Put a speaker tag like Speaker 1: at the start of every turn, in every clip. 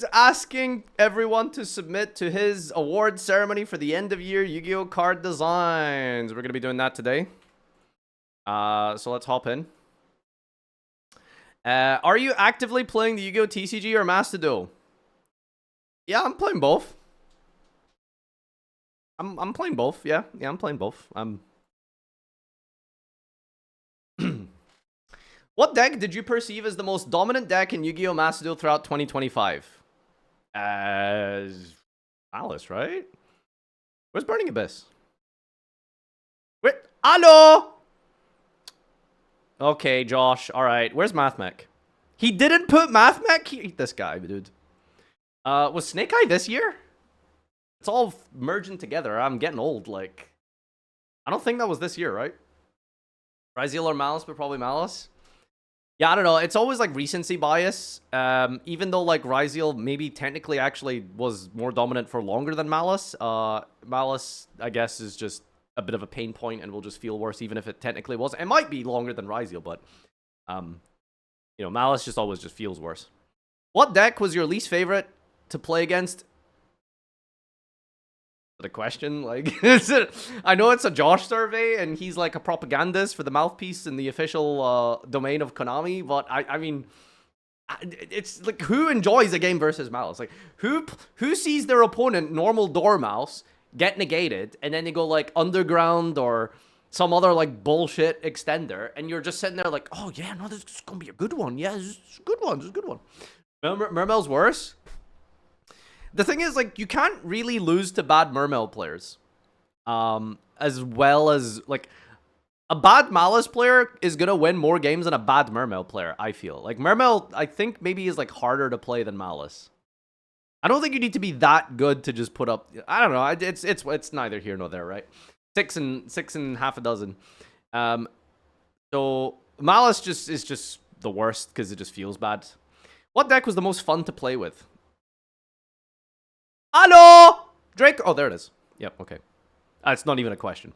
Speaker 1: is asking everyone to submit to his award ceremony for the end of year Yu-Gi-Oh card designs. We're gonna be doing that today. So let's hop in. Are you actively playing the Yu-Gi-Oh TCG or Master Duel? Yeah, I'm playing both. I'm playing both. Yeah, I'm playing both. What deck did you perceive as the most dominant deck in Yu-Gi-Oh Master Duel throughout 2025? Malice, right? Where's Burning Abyss? Wait, hello. Okay, Josh. All right. Where's Mathmech? He didn't put Mathmech. This guy, dude. Was Snake Eye this year? It's all merging together. I'm getting old. Like, I don't think that was this year, right? Ryzeal or Malice, but probably Malice. Yeah, I don't know. It's always like recency bias. Even though like Ryzeal maybe technically actually was more dominant for longer than Malice. Malice, I guess, is just a bit of a pain point and will just feel worse even if it technically was. It might be longer than Ryzeal, but you know, Malice just always just feels worse. What deck was your least favorite to play against? The question, like, I know it's a Josh survey and he's like a propagandist for the mouthpiece in the official domain of Konami, but I mean, it's like, who enjoys a game versus Malice? Like, who sees their opponent normal Dormouse get negated and then they go like Underground or some other like bullshit extender and you're just sitting there like, oh yeah, no, this is gonna be a good one. Yeah, this is a good one. This is a good one. Mermail's worse. The thing is, like, you can't really lose to bad Mermail players. As well as, like, a bad Malice player is going to win more games than a bad Mermail player, I feel. Like, Mermail, I think, maybe is, like, harder to play than Malice. I don't think you need to be that good to just put up... I don't know. It's neither here nor there, right? Six and half a dozen. So, Malice is just the worst because it just feels bad. What deck was the most fun to play with? Hello! Drake. Oh, there it is. Yep, okay. It's not even a question.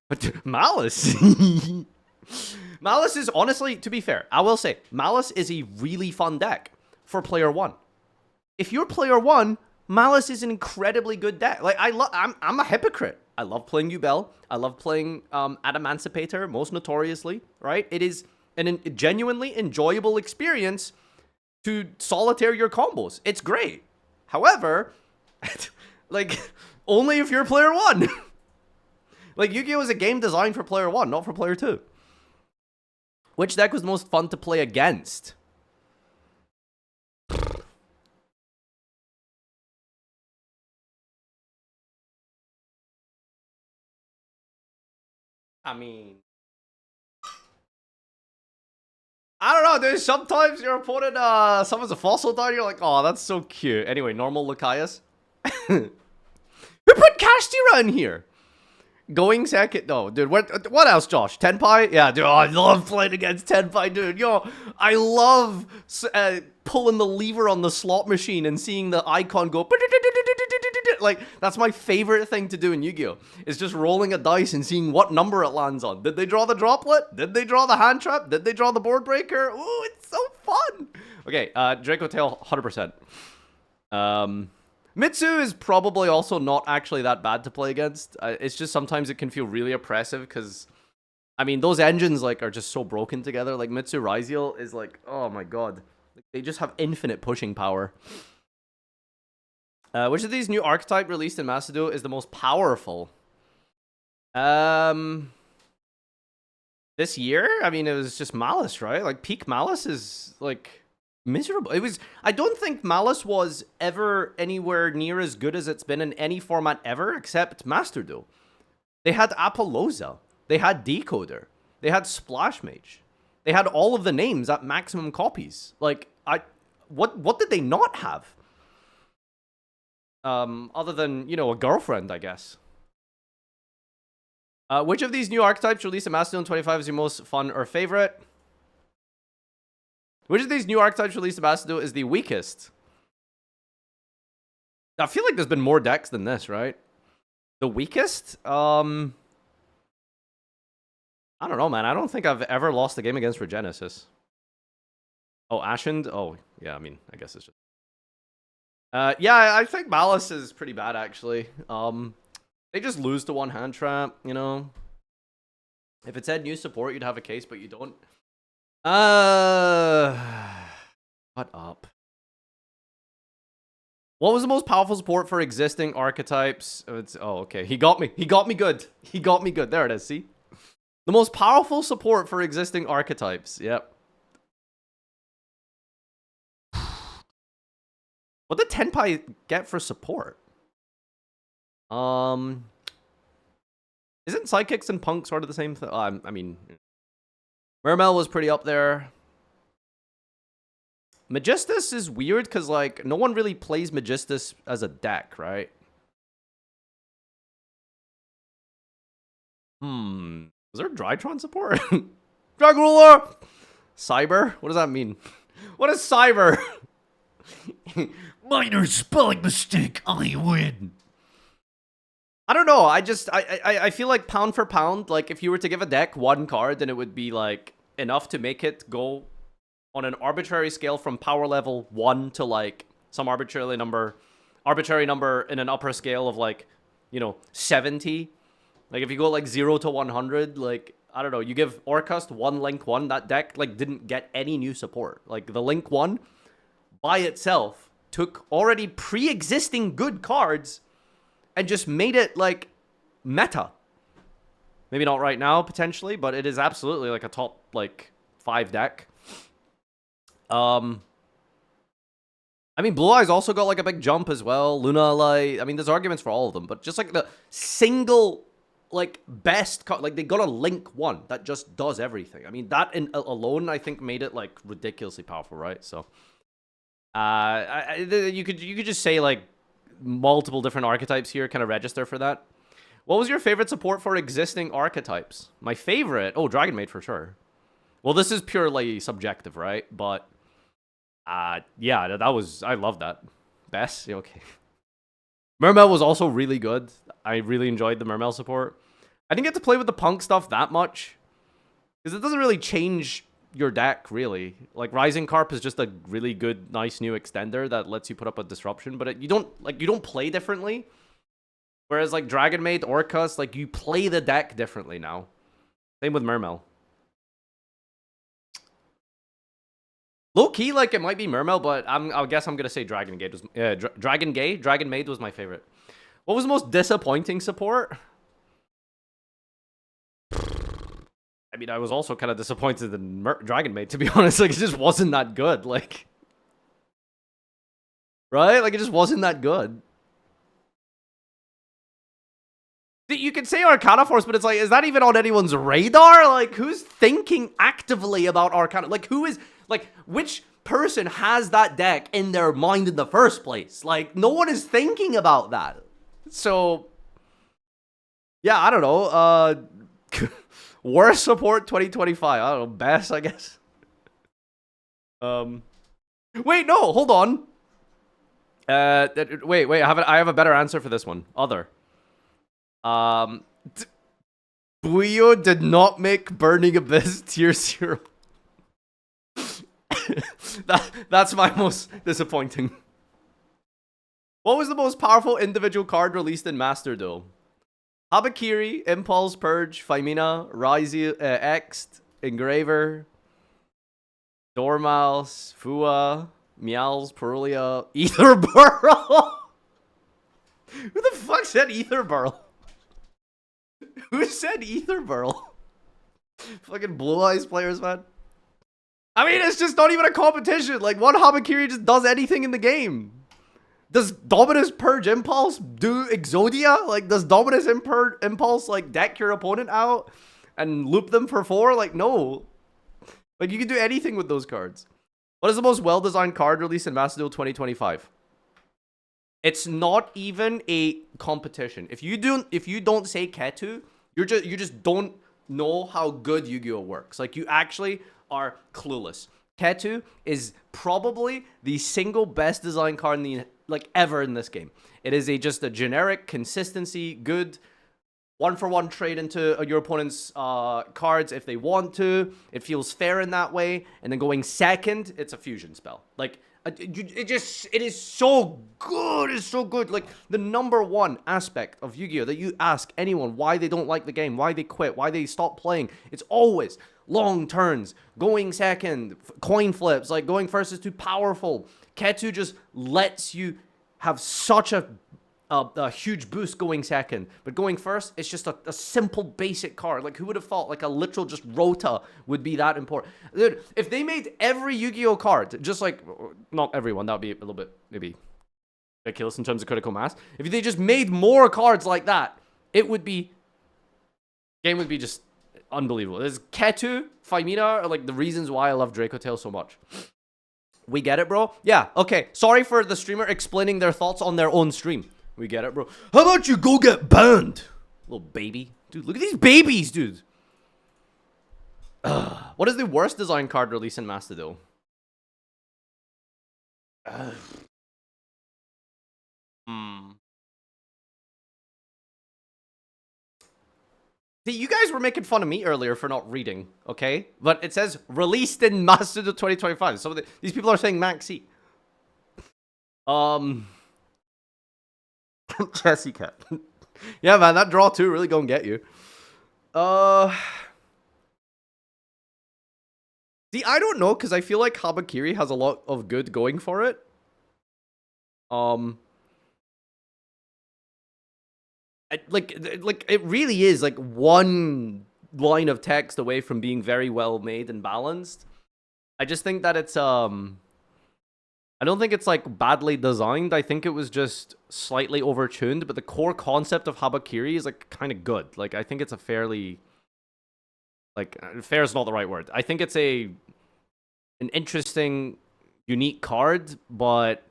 Speaker 1: But Malice. Malice is honestly, to be fair, I will say, Malice is a really fun deck for player 1. If you're player 1, Malice is an incredibly good deck. Like, I'm a hypocrite. I love playing Duel. I love playing Adamancipator, most notoriously, right? It is a genuinely enjoyable experience to solitaire your combos. It's great. However... like, only if you're player 1. Like, Yu-Gi-Oh is a game designed for player 1, not for player 2. Which deck was the most fun to play against? I mean... I don't know, dude. Sometimes your opponent summons a fossil down, you're like, oh, that's so cute. Anyway, normal Lucaeus. Who put Kashtira in here? Going second. No, dude. What else, Josh? Tenpai? Yeah, dude. Oh, I love playing against Tenpai, dude. Yo, I love pulling the lever on the slot machine and seeing the icon go. Like, that's my favorite thing to do in Yu-Gi-Oh! Is just rolling a dice and seeing what number it lands on. Did they draw the droplet? Did they draw the hand trap? Did they draw the board breaker? Ooh, it's so fun. Okay, Draco Tail, 100%. Mitsu is probably also not actually that bad to play against. It's just sometimes it can feel really oppressive because, I mean, those engines like are just so broken together. Like Mitsu Ryzeal is like, oh my god, they just have infinite pushing power. Which of these new archetype released in Master Duel is the most powerful? This year? I mean, it was just Malice, right? Like peak Malice is like miserable. I don't think Malice was ever anywhere near as good as it's been in any format ever except Master Duel. They had Apollousa. They had Decoder. They had Splash Mage. They had all of the names at maximum copies. Like, what did they not have? Other than, you know, a girlfriend, I guess. Which of these new archetypes released in Master Duel 25 is your most fun or favorite? Which of these new archetypes released in Master Duel is the weakest? I feel like there's been more decks than this, right? The weakest? I don't know, man. I don't think I've ever lost a game against Regenesis. Oh, Ashened? Oh, yeah, I mean, I guess it's just... Yeah, I think Malice is pretty bad actually. They just lose to one hand trap, you know. If it said new support, you'd have a case, but you don't. What up? What was the most powerful support for existing archetypes? Oh, okay. He got me. He got me good. He got me good. There it is. See? The most powerful support for existing archetypes. Yep. What did Tenpai get for support? Isn't Psychics and Punk sort of the same thing? I mean, Mermel was pretty up there. Magistus is weird because, like, no one really plays Magistus as a deck, right? Was there Drytron support? Drag Ruler! Cyber? What does that mean? What is Cyber? Minor spelling mistake, I win. I don't know. I feel like pound for pound, like, if you were to give a deck one card, then it would be, like, enough to make it go on an arbitrary scale from power level 1 to, like, some arbitrary number in an upper scale of, like, you know, 70. Like, if you go, like, 0 to 100, like, I don't know, you give Orcust 1 Link 1, that deck, like, didn't get any new support. Like, the Link 1, by itself, took already pre-existing good cards and just made it, like, meta. Maybe not right now, potentially, but it is absolutely, like, a top, like, 5 deck. I mean, Blue Eyes also got, like, a big jump as well. Luna Light. I mean, there's arguments for all of them, but just, like, the single, like, best card. Like, they got a Link 1 that just does everything. I mean, that alone, I think, made it, like, ridiculously powerful, right? So, you could just say, like, multiple different archetypes here kind of register for that. What was your favorite support for existing archetypes? My favorite? Oh, Dragon Maid for sure. Well, this is purely subjective, right? But yeah, that was, I love that. Best? Yeah, okay. Mermel was also really good. I really enjoyed the Mermel support. I didn't get to play with the Punk stuff that much, because it doesn't really change your deck, really. Like, Rising Carp is just a really good, nice new extender that lets you put up a disruption, but you don't play differently. Whereas, like, Dragon Maid, Orcust, like, you play the deck differently now. Same with Mermel. Low-key, like, it might be Mermel, but I guess I'm gonna say Dragon Maid was... Dragon Maid was my favorite. What was the most disappointing support? I mean, I was also kind of disappointed in Dragon Maid, to be honest. Like, it just wasn't that good, like... Right? Like, it just wasn't that good. You could say Arcana Force, but it's like, is that even on anyone's radar? Like, who's thinking actively about Arcana? Like, who is... Like, which person has that deck in their mind in the first place? Like, no one is thinking about that. So, yeah, I don't know. Worst support 2025. I don't know. Best, I guess. Wait, no, hold on. Wait. I have a better answer for this one. Other. Yugioh did not make Burning Abyss tier 0. That's my most disappointing. What was the most powerful individual card released in Master Duel? Habakiri, Impulse, Purge, Femina, Ryze, Ext, Engraver, Dormouse, Fua, Meowls, Perulia, Ether Burl. Who the fuck said Ether Burl? Who said Ether Burl? Fucking Blue Eyes players, man. I mean, it's just not even a competition. Like, one Habakiri just does anything in the game. Does Dominus Purge Impulse do Exodia? Like, does Dominus Impulse, like, deck your opponent out and loop them for 4? Like, no. Like, you can do anything with those cards. What is the most well-designed card released in Master Duel 2025? It's not even a competition. If you don't say Ketu, you just don't know how good Yu-Gi-Oh works. Like, you actually are clueless. Ketu is probably the single best design card in the ever in this game. It is just a generic consistency, good 1-for-1 trade into your opponent's cards if they want to. It feels fair in that way. And then going second, it's a fusion spell. Like, It is so good. It's so good. Like, the number one aspect of Yu-Gi-Oh that you ask anyone why they don't like the game, why they quit, why they stop playing, it's always long turns, going second, coin flips. Like, going first is too powerful. Ketu just lets you have such a huge boost going second, but going first, it's just a simple basic card. Like, who would have thought like a literal just Rota would be that important? Dude, if they made every Yu-Gi-Oh card, just like, not everyone, that would be a little bit maybe ridiculous in terms of critical mass. If they just made more cards like that, it would be, game would be just unbelievable. There's Ketu, Faimina are like the reasons why I love Draco Tail so much. We get it, bro? Yeah, okay. Sorry for the streamer explaining their thoughts on their own stream. We get it, bro. How about you go get banned? Little baby. Dude, look at these babies, dude. What is the worst design card release in Master Duel? See, you guys were making fun of me earlier for not reading, okay? But it says released in Master Duel 2025. So these people are saying Maxi. Chessy Cat. Yeah, man, that draw too really gonna get you. See, I don't know, because I feel like Habakiri has a lot of good going for it. Like it really is like one line of text away from being very well made and balanced. I just think that it's I don't think it's like badly designed. I think it was just slightly overtuned, but the core concept of Habakiri is like kind of good. Like, I think it's a fairly, like, fair is not the right word. I think it's an interesting, unique card, but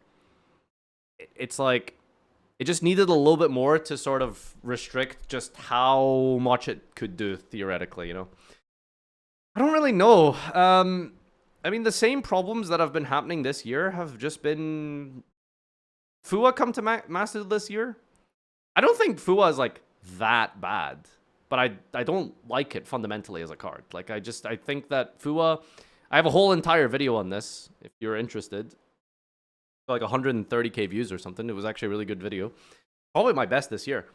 Speaker 1: it's like, it just needed a little bit more to sort of restrict just how much it could do theoretically, you know? I don't really know. I mean, the same problems that have been happening this year have just been... Fua come to Master this year? I don't think Fua is, like, that bad. But I don't like it fundamentally as a card. Like, I think that Fua... I have a whole entire video on this, if you're interested. Like 130k views or something. It was actually a really good video. Probably my best this year.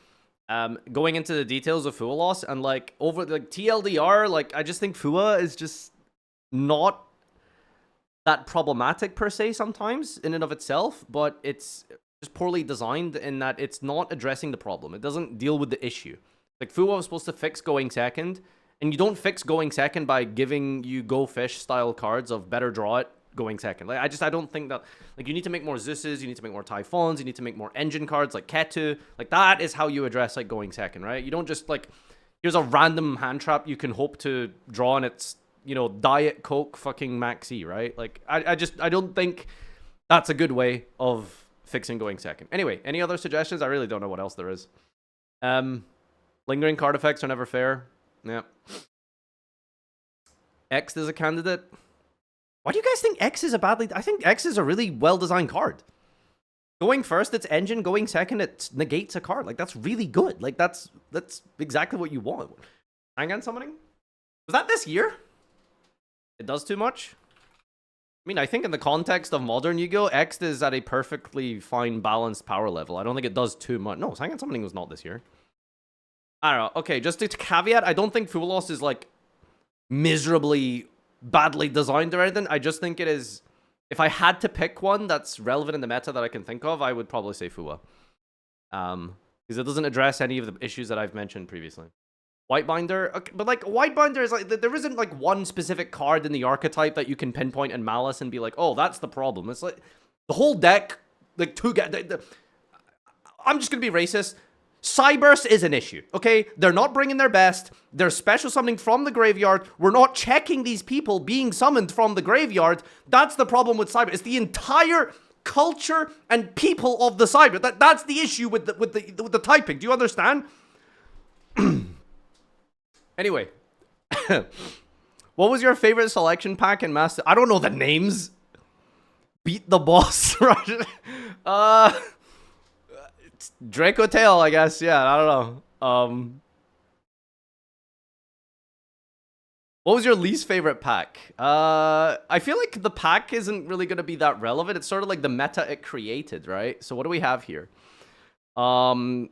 Speaker 1: Going into the details of Fua loss, and, like, over, like, TLDR, like, I just think Fua is just not that problematic per se sometimes in and of itself, but it's just poorly designed in that it's not addressing the problem. It doesn't deal with the issue. Like, Fua was supposed to fix going second, and you don't fix going second by giving you Go Fish style cards of better draw it going second. Like, I don't think that, like, you need to make more Zeuses, you need to make more Typhoons, you need to make more engine cards like Ketu. Like, that is how you address, like, going second, right? You don't just, like, here's a random hand trap you can hope to draw, and it's, you know, Diet Coke fucking Maxi, right? Like, I don't think that's a good way of fixing going second. Anyway, any other suggestions? I really don't know what else there is. Lingering card effects are never fair. Yeah. X is a candidate. Why do you guys think X is a badly... I think X is a really well-designed card. Going first, it's engine. Going second, it negates a card. Like, that's really good. Like, that's exactly what you want. Hang on, summoning? Was that this year? It does too much? I mean, I think in the context of modern Yu-Gi-Oh, X is at a perfectly fine, balanced power level. I don't think it does too much. No, Hang on, summoning was not this year. I don't know. Okay, just to caveat, I don't think Fua loss is, like, miserably badly designed or anything. I just think it is... If I had to pick one that's relevant in the meta that I can think of, I would probably say Fua. Because it doesn't address any of the issues that I've mentioned previously. Whitebinder, okay, but, like, Whitebinder is like, there isn't, like, one specific card in the archetype that you can pinpoint in Malice and be like, oh, that's the problem. It's like the whole deck, like, I'm just gonna be racist. Cyburst is an issue, okay? They're not bringing their best. They're special summoning from the graveyard. We're not checking these people being summoned from the graveyard. That's the problem with Cyber. It's the entire culture and people of the Cyber. That's the issue with the typing. Do you understand? Anyway, what was your favorite selection pack in Master? I don't know the names. Beat the boss. It's Draco Tail, I guess. Yeah, I don't know. What was your least favorite pack? I feel like the pack isn't really going to be that relevant. It's sort of like the meta it created, right? So what do we have here? Bull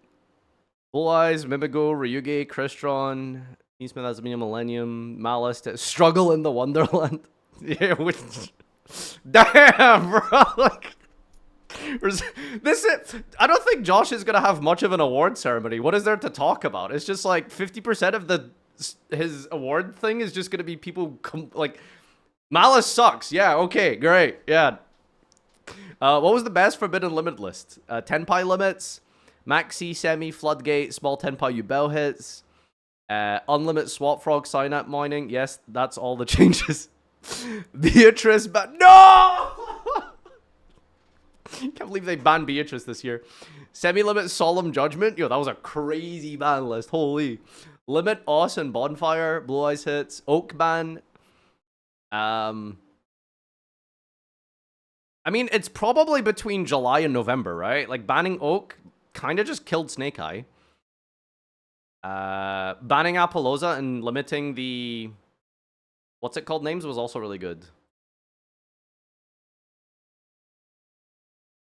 Speaker 1: Eyes, Mimigo, Ryuge, Crystron, Eastman, Asmina, Millennium, Malice, Struggle in the Wonderland. Yeah, which... Damn, bro. Like, this is... I don't think Josh is going to have much of an award ceremony. What is there to talk about? It's just like 50% of his award thing is just going to be people... like, Malice sucks. Yeah, okay, great. Yeah. What was the best Forbidden Limit list? Tenpai limits, Maxi, Semi, Floodgate, small Tenpai Yubel hits, unlimited Swap Frog, Synapse mining. Yes, that's all the changes. Beatrice, but no! Can't believe they banned Beatrice this year. Semi-limit Solemn Judgment. Yo, that was a crazy ban list. Holy. Limit Os and Bonfire. Blue Eyes hits. Oak ban. I mean, it's probably between July and November, right? Like, banning Oak kind of just killed Snake Eye. Banning Apollosa and limiting the... what's it called? Names was also really good.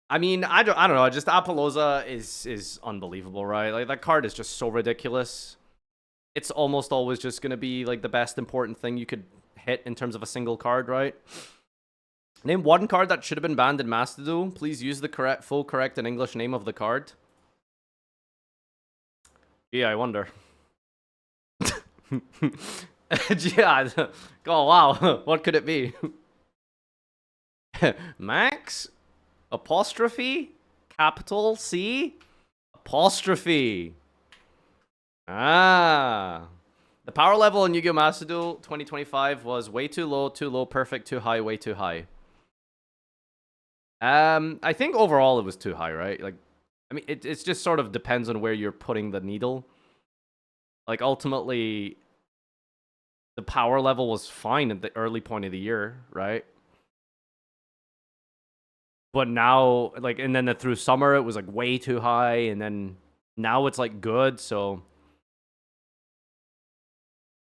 Speaker 1: I mean, I don't know. Just Apollosa is unbelievable, right? Like, that card is just so ridiculous. It's almost always just going to be, like, the best important thing you could hit in terms of a single card, right? Name one card that should have been banned in Master Duel. Please use the full correct and English name of the card. Yeah, I wonder. Yeah. Oh, wow. What could it be? Max? Apostrophe? Capital C? Apostrophe. Ah. The power level in Yu-Gi-Oh! Master Duel 2025 was way too low, perfect, too high, way too high. I think overall it was too high, right? Like, I mean, it's just sort of depends on where you're putting the needle. Like, ultimately, the power level was fine at the early point of the year, right? But now, like, and then through summer, it was, like, way too high, and then now it's, like, good, so...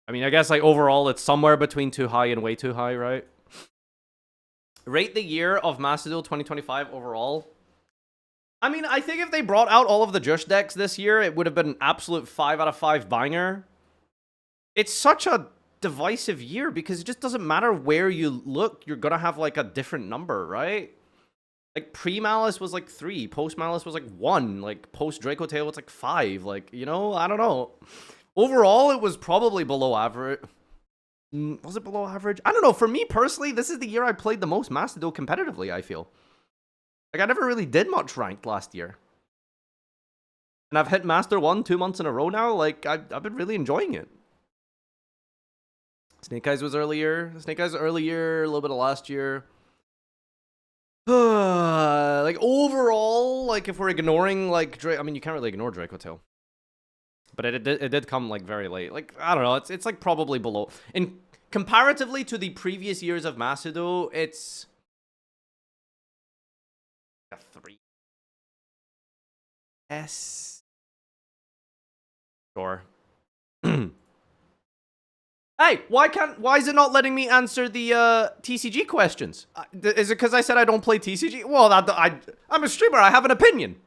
Speaker 1: I mean, I guess, like, overall, it's somewhere between too high and way too high, right? Rate the year of Master Duel 2025 overall. I mean, I think if they brought out all of the Jush decks this year, it would have been an absolute 5 out of 5 banger. It's such a divisive year because it just doesn't matter where you look, you're gonna have, like, a different number, right? Like, pre-Malice was, like, 3. Post-Malice was, like, 1. Like, post-Draco Tail was, like, 5. Like, you know? I don't know. Overall, it was probably below average. Was it below average? I don't know. For me, personally, this is the year I played the most Master Duel competitively, I feel. Like, I never really did much ranked last year. And I've hit Master 1 2 months in a row now. Like, I've been really enjoying it. Snake Eyes was earlier. Snake Eyes earlier, a little bit of last year. Like, overall, like, if we're ignoring, like, I mean, you can't really ignore Draco Tail. But it did come, like, very late. Like, I don't know. It's like, probably below. And comparatively to the previous years of Master Duel, it's... a 3. S. Sure. Hey, why is it not letting me answer the TCG questions? Is it because I said I don't play TCG? Well, I'm a streamer. I have an opinion.